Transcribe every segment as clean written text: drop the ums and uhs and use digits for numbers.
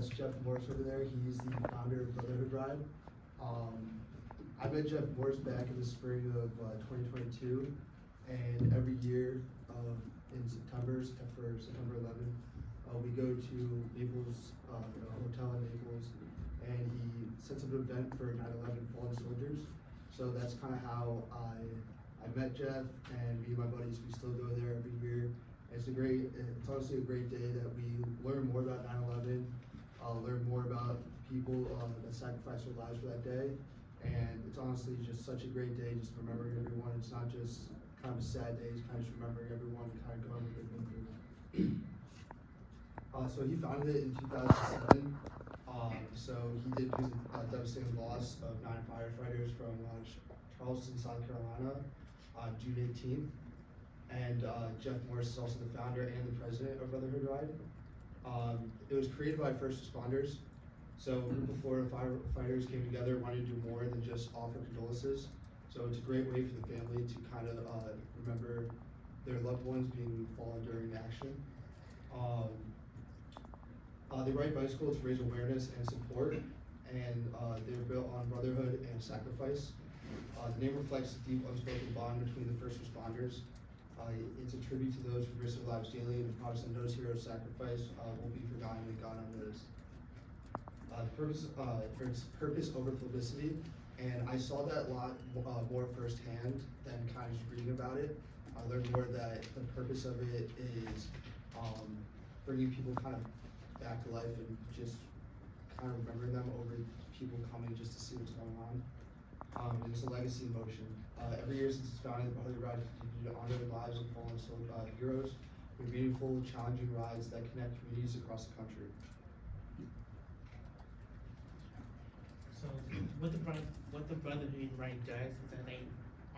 that's Jeff Morse over there. He's the founder of Brotherhood Ride. I met Jeff Morse back in the spring of 2022, and every year in September 11th, we go to Naples, a hotel in Naples, and he sets up an event for 9/11 fallen soldiers. So that's kind of how I met Jeff, and me and my buddies, we still go there every year. It's honestly a great day that we learn more about 9/11, learn more about people that sacrificed their lives for that day. And it's honestly just such a great day, just remembering everyone. It's not just kind of a sad day, it's kind of just remembering everyone and kind of going with it. So he founded it in 2007. So he did lose a devastating loss of 9 firefighters from Charleston, South Carolina, June 18th. And Jeff Morris is also the founder and the president of Brotherhood Ride. It was created by first responders. So a group of Florida firefighters came together, wanted to do more than just offer condolences. So it's a great way for the family to kind of remember their loved ones being fallen during action. They ride bicycles to raise awareness and support, and they were built on brotherhood and sacrifice. The name reflects the deep unspoken bond between the first responders. It's a tribute to those who risk their lives daily and the promise that those heroes' sacrifice will be forgotten and gone unnoticed. Purpose over publicity, and I saw that a lot more firsthand than kind of just reading about it. I learned more that the purpose of it is bringing people kind of back to life and just kind of remembering them over people coming just to see what's going on. And it's a legacy in motion. Every year since its founding, the Brotherhood Ride has continued to honor the lives of fallen heroes with meaningful, challenging rides that connect communities across the country. So what the Brotherhood Ride does is that they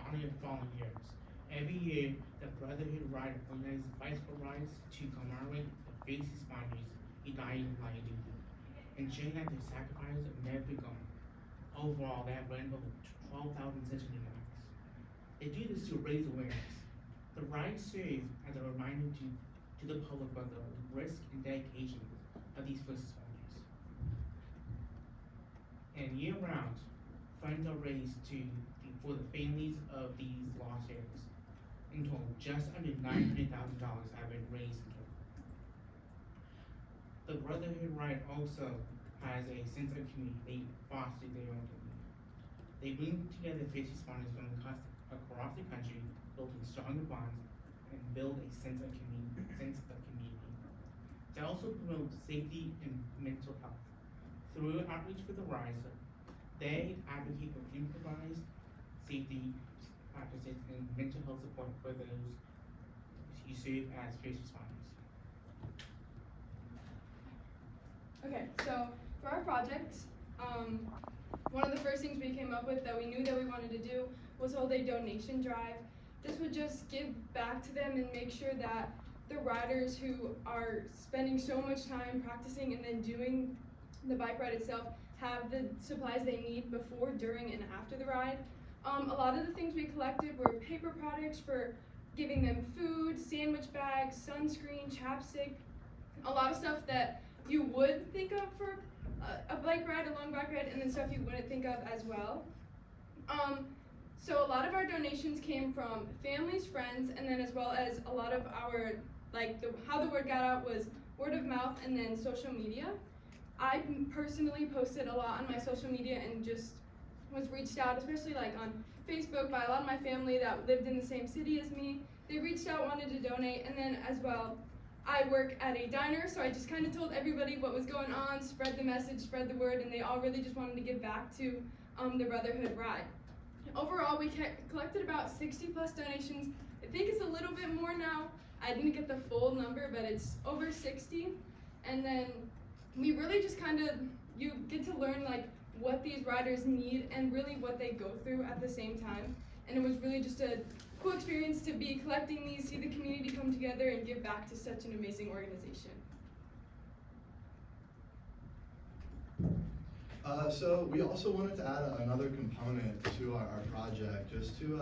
honor fallen heroes. Every year, the Brotherhood Ride organizes bicycle rides to commemorate the first responders who died in line of duty, ensuring that their sacrifices are never forgotten. Overall, they have run over 12,000 such rides. They do this to raise awareness. The ride serves as a reminder to the public about the risk and dedication of these first responders. And year-round, funds are raised for the families of these lost heroes. In total, just under $900,000 have been raised in total. The Brotherhood Ride also has a sense of community. They foster their own community. They bring together first responders from across the country, building stronger bonds and build a sense of community. They also promote safety and mental health. Through outreach for the rides, they advocate for improvised safety practices and mental health support for those who serve as first responders. Okay, so for our project, one of the first things we came up with that we knew that we wanted to do was hold a donation drive. This would just give back to them and make sure that the riders who are spending so much time practicing and then doing the bike ride itself have the supplies they need before, during, and after the ride. A lot of the things we collected were paper products for giving them food, sandwich bags, sunscreen, chapstick, a lot of stuff that you would think of for a bike ride, a long bike ride, and then stuff you wouldn't think of as well. So a lot of our donations came from families, friends, and then as well as a lot of our, how the word got out was word of mouth and then social media. I personally posted a lot on my social media and just was reached out, especially on Facebook, by a lot of my family that lived in the same city as me. They reached out, wanted to donate, and then as well, I work at a diner, so I just kind of told everybody what was going on, spread the message, spread the word, and they all really just wanted to give back to the Brotherhood Ride. Overall, we collected about 60 plus donations. I think it's a little bit more now. I didn't get the full number, but it's over 60. And then we really just you get to learn what these riders need and really what they go through at the same time. And it was really just a cool experience to be collecting these, see the community come together and give back to such an amazing organization. So we also wanted to add another component to our project, just to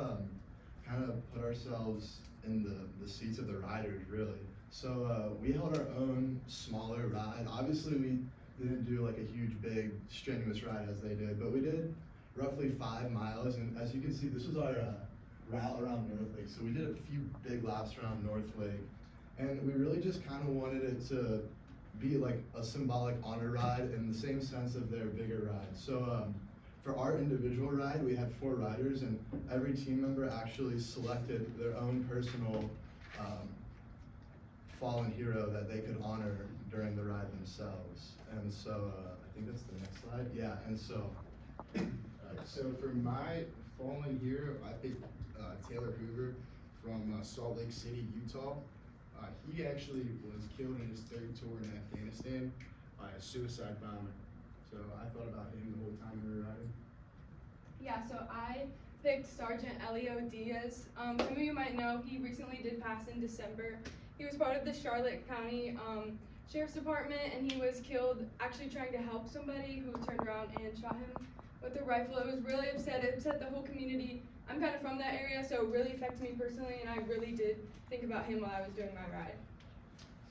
kind of put ourselves in the seats of the riders, really. So we held our own smaller ride. Obviously, we didn't do like a huge, big, strenuous ride as they did, but we did roughly 5 miles. And as you can see, this was our route around North Lake. So we did a few big laps around North Lake, and we really just kind of wanted it to be like a symbolic honor ride in the same sense of their bigger ride. So for our individual ride, we had 4 riders, and every team member actually selected their own personal fallen hero that they could honor during the ride themselves. And so I think that's the next slide. Yeah, and so. So for my fallen hero, I picked Taylor Hoover from Salt Lake City, Utah. He actually was killed in his 3rd tour in Afghanistan by a suicide bomber. So I thought about him the whole time we were riding. Yeah, so I picked Sergeant Elio Diaz. Some of you might know he recently did pass in December. He was part of the Charlotte County Sheriff's Department, and he was killed actually trying to help somebody who turned around and shot him with a rifle. It was really upset. It upset the whole community. I'm kind of from that area, so it really affected me personally, and I really did think about him while I was doing my ride.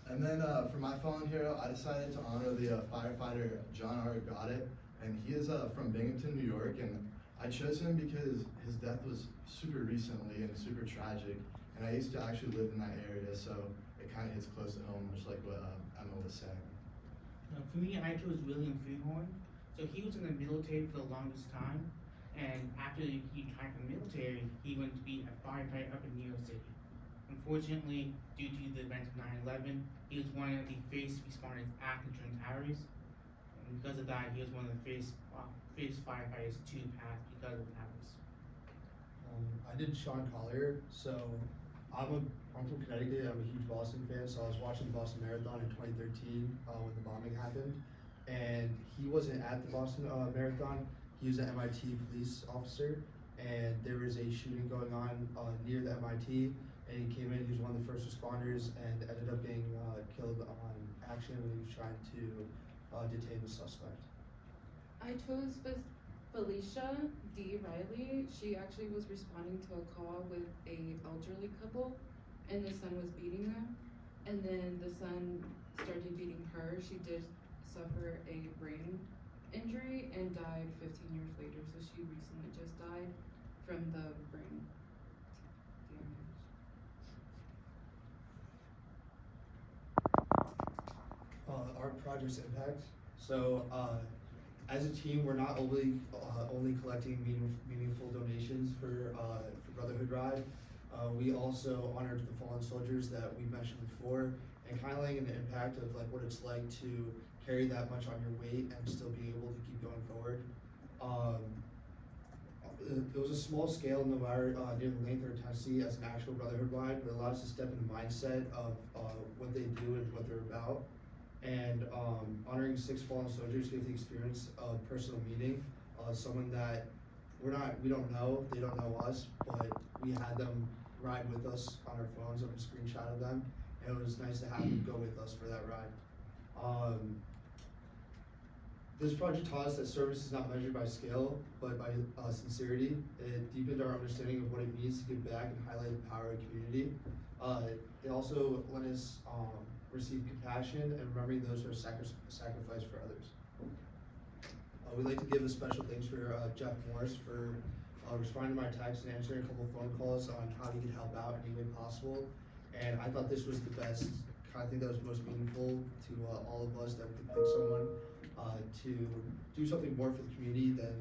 And then for my fallen hero, I decided to honor the firefighter John R. Goddard, and he is from Binghamton, New York, and I chose him because his death was super recently and super tragic, and I used to actually live in that area, so it kind of hits close to home, much like what Emma was saying. For me, I chose William Freehorn. So he was in the military for the longest time, and after he retired from the military, he went to be a firefighter up in New York City. Unfortunately, due to the events of 9/11, he was one of the first responders after Twin Towers, and because of that, he was one of the first firefighters to pass because of the towers. I did Sean Collier, so I'm from Connecticut. I'm a huge Boston fan, so I was watching the Boston Marathon in 2013 when the bombing happened, and he wasn't at the Boston Marathon. He was an MIT police officer, and there was a shooting going on near the MIT, and he came in. He was one of the first responders, and ended up being killed on action when he was trying to detain the suspect. I chose Felicia D. Riley. She actually was responding to a call with a elderly couple, and the son was beating them. And then the son started beating her. She did suffer a brain injury and died 15 years later. So she recently just died from the brain damage. Our project's impact. So as a team, we're not only collecting meaningful donations for Brotherhood Ride. We also honored the fallen soldiers that we mentioned before, and kind of laying the impact of like what it's like to carry that much on your weight and still be able to keep going forward. It was a small scale no matter near the length or intensity as an actual Brotherhood ride, but it allows us to step in the mindset of what they do and what they're about. And honoring 6 fallen soldiers gave the experience of personal meeting, someone that we don't know, they don't know us, but we had them ride with us on our phones, on a screenshot of them, and it was nice to have them go with us for that ride. This project taught us that service is not measured by scale, but by sincerity. It deepened our understanding of what it means to give back and highlight the power of community. It also let us receive compassion and remembering those who are sacrificed for others. We'd like to give a special thanks for Jeff Morris for responding to my text and answering a couple phone calls on how he could help out in any way possible. And I thought this was the best, I think that was most meaningful to all of us, that we could pick someone to do something more for the community than,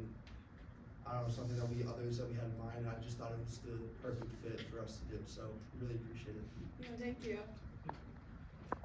I don't know, something that others that we had in mind. I just thought it was the perfect fit for us to do, so really appreciate it. Yeah, thank you.